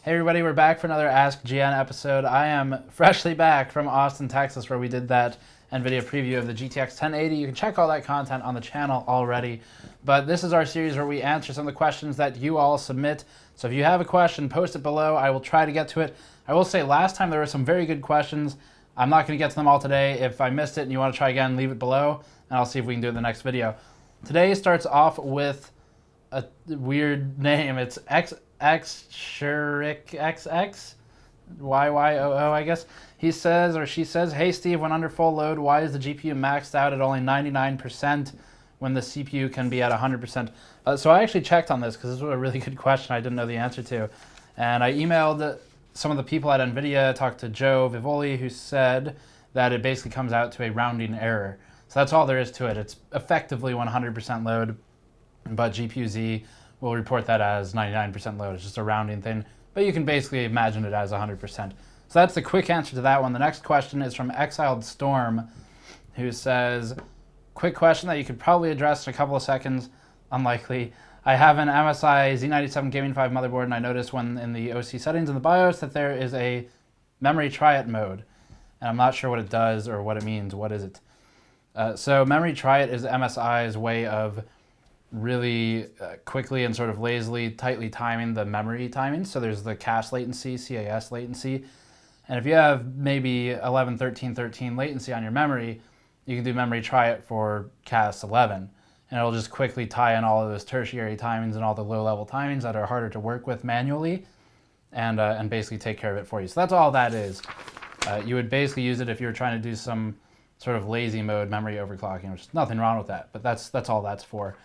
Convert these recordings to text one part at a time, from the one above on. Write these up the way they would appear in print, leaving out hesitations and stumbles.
Hey everybody, we're back for another Ask GN episode. I am freshly back from Austin, Texas, where we did that NVIDIA preview of the GTX 1080. You can check all that content on the channel already. But this is our series where we answer some of the questions that you all submit. So if you have a question, post it below. I will try to get to it. I will say last time there were some very good questions. I'm not going to get to them all today. If I missed it and you want to try again, leave it below, and I'll see if we can do it in the next video. Today starts off with a weird name. It's XX YYOO, I guess. He says, or she says, "Hey Steve, when under full load, why is the GPU maxed out at only 99% when the CPU can be at 100%? So I actually checked on this because this was a really good question I didn't know the answer to. And I emailed some of the people at NVIDIA, talked to Joe Vivoli, who said that it basically comes out to a rounding error. So that's all there is to it. It's effectively 100% load, but GPU-Z will report that as 99% load. It's just a rounding thing, but you can basically imagine it as 100%. So that's the quick answer to that one. The next question is from Exiled Storm, who says, "Quick question that you could probably address in a couple of seconds, unlikely. I have an MSI Z97 Gaming 5 motherboard, and I noticed when in the OC settings in the BIOS that there is a memory try-it mode, and I'm not sure what it does or what it means. What is it?" So memory try-it is MSI's way of really quickly and sort of lazily, tightly timing the memory timing. So there's the cache latency, CAS latency. And if you have maybe 11, 13, 13 latency on your memory, you can do memory try it for CAS 11. And it'll just quickly tie in all of those tertiary timings and all the low-level timings that are harder to work with manually and basically take care of it for you. So that's all that is. You would basically use it if you were trying to do some sort of lazy mode memory overclocking, which is nothing wrong with that, but that's all that's for.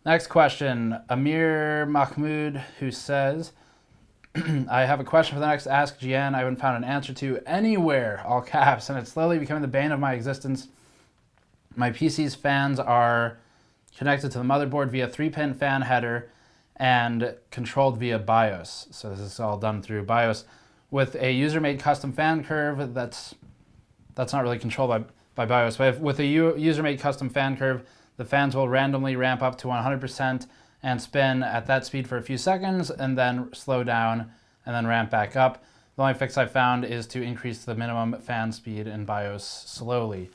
Next question, Ameer Mahmood, who says, "I have a question for the next Ask GN I haven't found an answer to anywhere, all caps, and it's slowly becoming the bane of my existence. My PC's fans are connected to the motherboard via 3-pin fan header and controlled via BIOS." So this is all done through BIOS with a user-made custom fan curve that's not really controlled by BIOS, but with a user-made custom fan curve, the fans will randomly ramp up to 100% and spin at that speed for a few seconds and then slow down and then ramp back up. The only fix I found is to increase the minimum fan speed in BIOS slowly.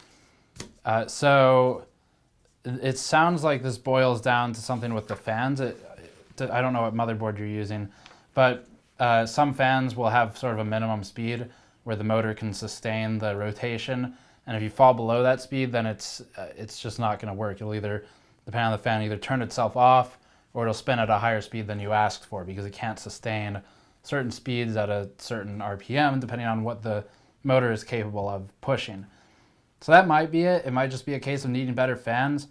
So it sounds like this boils down to something with the fans. I don't know what motherboard you're using, but some fans will have sort of a minimum speed where the motor can sustain the rotation. And if you fall below that speed, then it's just not going to work. You'll either, depending on the fan, either turn itself off or it'll spin at a higher speed than you asked for because it can't sustain certain speeds at a certain RPM depending on what the motor is capable of pushing. So that might be it. It might just be a case of needing better fans.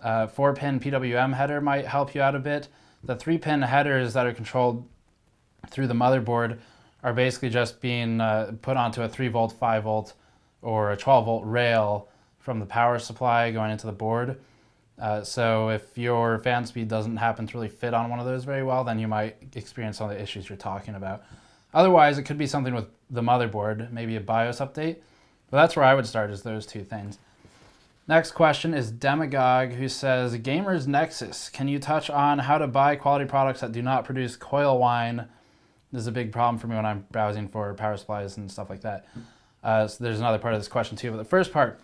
4-pin PWM header might help you out a bit. The 3-pin headers that are controlled through the motherboard are basically just being put onto a 3-volt, 5-volt, or a 12-volt rail from the power supply going into the board. So if your fan speed doesn't happen to really fit on one of those very well, then you might experience some of the issues you're talking about. Otherwise, it could be something with the motherboard, maybe a BIOS update. But that's where I would start, is those two things. Next question is Demagogue, who says, "Gamer's Nexus, can you touch on how to buy quality products that do not produce Coil Whine? This is a big problem for me when I'm browsing for power supplies and stuff like that." So there's another part of this question too, but the first part,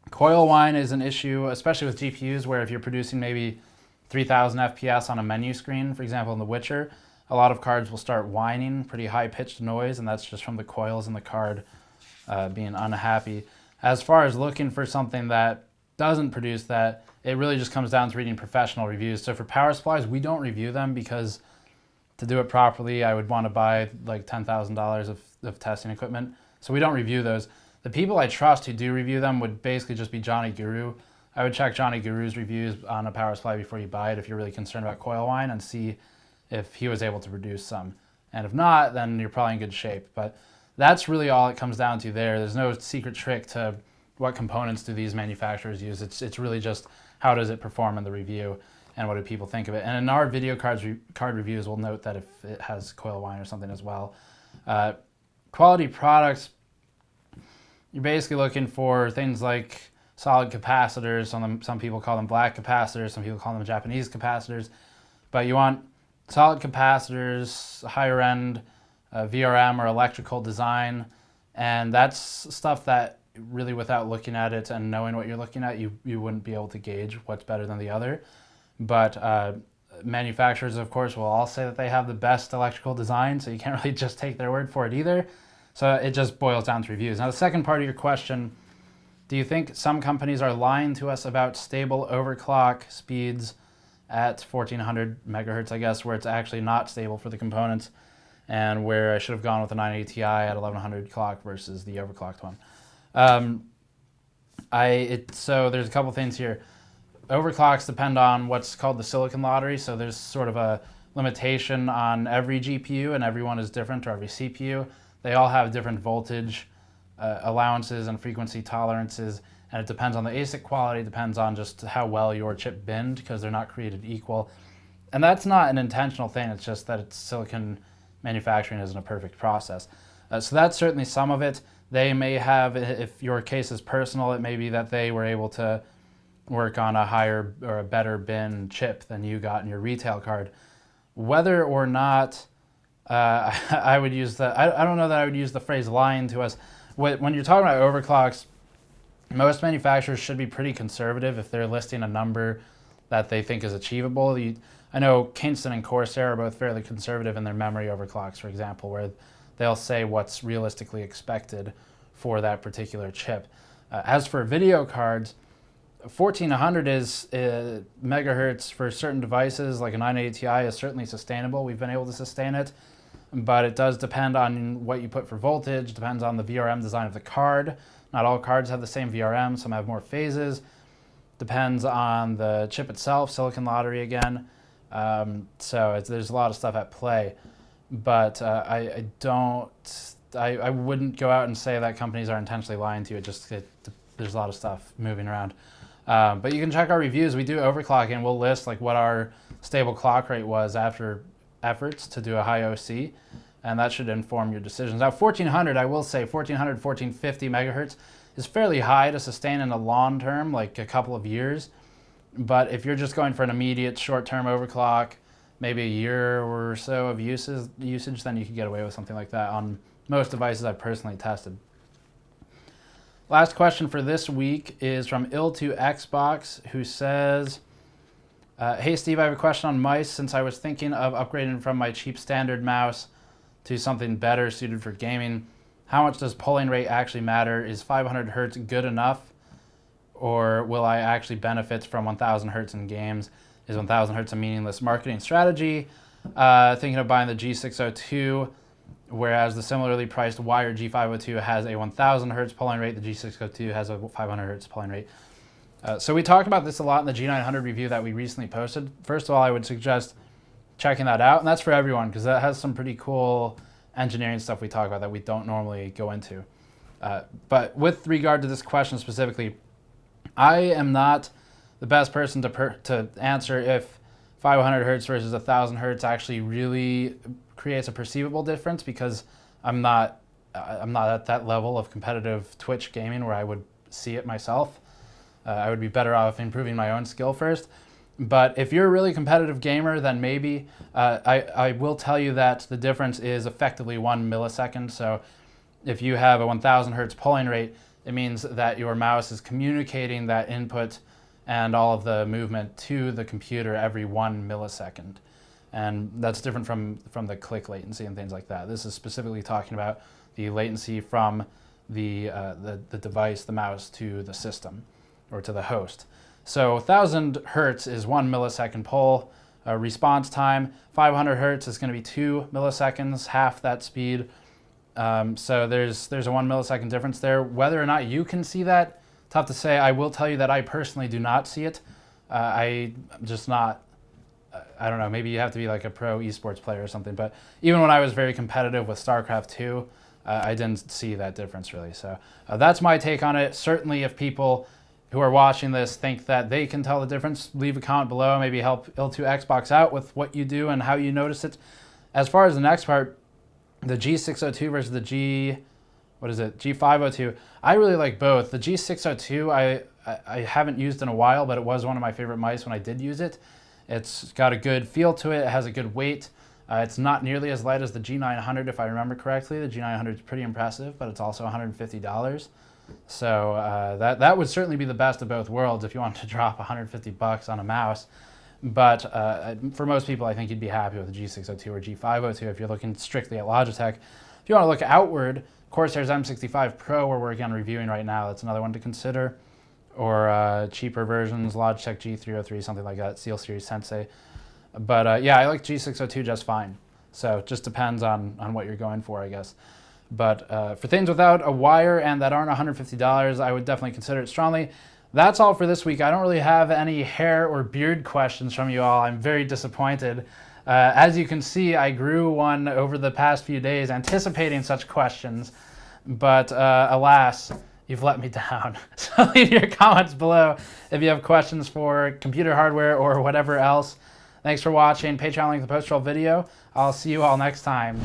Coil Whine is an issue, especially with GPUs, where if you're producing maybe 3000 FPS on a menu screen, for example in The Witcher, a lot of cards will start whining, pretty high-pitched noise, and that's just from the coils in the card being unhappy. As far as looking for something that doesn't produce that, it really just comes down to reading professional reviews. So for power supplies, we don't review them because to do it properly, I would want to buy like $10,000 of testing equipment. So we don't review those. The people I trust who do review them would basically just be Johnny Guru. I would check Johnny Guru's reviews on a power supply before you buy it if you're really concerned about Coil Whine and see if he was able to produce some. And if not, then you're probably in good shape. But that's really all it comes down to there. There's no secret trick to what components do these manufacturers use. It's really just how does it perform in the review and what do people think of it. And in our video card reviews, we'll note that if it has Coil Whine or something as well. Quality products, you're basically looking for things like solid capacitors. Some people call them black capacitors, some people call them Japanese capacitors. But you want solid capacitors, higher end VRM or electrical design, and that's stuff that really, without looking at it and knowing what you're looking at, you wouldn't be able to gauge what's better than the other. But manufacturers, of course, will all say that they have the best electrical design, so you can't really just take their word for it either. So it just boils down to reviews. Now, the second part of your question, do you think some companies are lying to us about stable overclock speeds at 1400 megahertz, I guess, where it's actually not stable for the components, and where I should have gone with the 980 Ti at 1100 clock versus the overclocked one? So there's a couple things here. Overclocks depend on what's called the silicon lottery, so there's sort of a limitation on every GPU, and every one is different, or every CPU. They all have different voltage allowances and frequency tolerances, and it depends on the ASIC quality, depends on just how well your chip binned, because they're not created equal. And that's not an intentional thing, it's just that silicon manufacturing isn't a perfect process. So that's certainly some of it. They may have, if your case is personal, it may be that they were able to work on a higher or a better bin chip than you got in your retail card. Whether or not I would use I don't know that I would use the phrase lying to us. When you're talking about overclocks, most manufacturers should be pretty conservative if they're listing a number that they think is achievable. I know Kingston and Corsair are both fairly conservative in their memory overclocks, for example, where they'll say what's realistically expected for that particular chip. As for video cards, 1400 is megahertz for certain devices, like a 980 Ti is certainly sustainable. We've been able to sustain it, but it does depend on what you put for voltage, depends on the VRM design of the card. Not all cards have the same VRM, some have more phases. Depends on the chip itself, silicon lottery again. So there's a lot of stuff at play. But I wouldn't go out and say that companies are intentionally lying to you. There's a lot of stuff moving around. But you can check our reviews. We do overclocking, and we'll list like what our stable clock rate was after efforts to do a high OC, and that should inform your decisions. Now 1400, I will say 1400, 1450 megahertz is fairly high to sustain in the long term, like a couple of years. But if you're just going for an immediate short-term overclock, maybe a year or so of usage, then you could get away with something like that on most devices I've personally tested. Last question for this week is from Ill2Xbox, who says, hey Steve, I have a question on mice. Since I was thinking of upgrading from my cheap standard mouse to something better suited for gaming, how much does polling rate actually matter? Is 500 hertz good enough, or will I actually benefit from 1000 hertz in games? Is 1000 hertz a meaningless marketing strategy? Thinking of buying the G602, whereas the similarly priced wired G502 has a 1000 hertz polling rate, the G602 has a 500 hertz polling rate. So we talked about this a lot in the G900 review that we recently posted. First of all, I would suggest checking that out, and that's for everyone because that has some pretty cool engineering stuff we talk about that we don't normally go into. But with regard to this question specifically, I am not the best person to answer if 500 hertz versus 1000 hertz actually really creates a perceivable difference, because I'm not at that level of competitive Twitch gaming where I would see it myself. I would be better off improving my own skill first. But if you're a really competitive gamer, then maybe. I will tell you that the difference is effectively 1 millisecond. So if you have a 1000 hertz polling rate, it means that your mouse is communicating that input and all of the movement to the computer every 1 millisecond. And that's different from the click latency and things like that. This is specifically talking about the latency from the device, the mouse, to the system or to the host. So 1000 hertz is 1 millisecond poll. Response time, 500 hertz is going to be 2 milliseconds, half that speed. So there's a 1 millisecond difference there. Whether or not you can see that, tough to say. I will tell you that I personally do not see it. I'm just not, I don't know, maybe you have to be like a pro esports player or something, but even when I was very competitive with StarCraft 2, I didn't see that difference really. So that's my take on it. Certainly if people who are watching this think that they can tell the difference, leave a comment below, maybe help Ill2Xbox out with what you do and how you notice it. As far as the next part, the G602 versus the G502, I really like both. The G602 I haven't used in a while, but it was one of my favorite mice when I did use it. It's got a good feel to it. It has a good weight. It's not nearly as light as the G900, if I remember correctly. The G900 is pretty impressive, but it's also $150. So that would certainly be the best of both worlds if you want to drop $150 on a mouse. But for most people, I think you'd be happy with the G602 or G502 if you're looking strictly at Logitech. If you want to look outward, Corsair's M65 Pro we're working on reviewing right now. That's another one to consider. Or cheaper versions, Logitech G303, something like that, SteelSeries Sensei. But yeah, I like G602 just fine. So it just depends on what you're going for, I guess. But for things without a wire and that aren't $150, I would definitely consider it strongly. That's all for this week. I don't really have any hair or beard questions from you all. I'm very disappointed. As you can see, I grew one over the past few days anticipating such questions. But alas, you've let me down. So leave your comments below if you have questions for computer hardware or whatever else. Thanks for watching. Patreon link in the post-roll video. I'll see you all next time.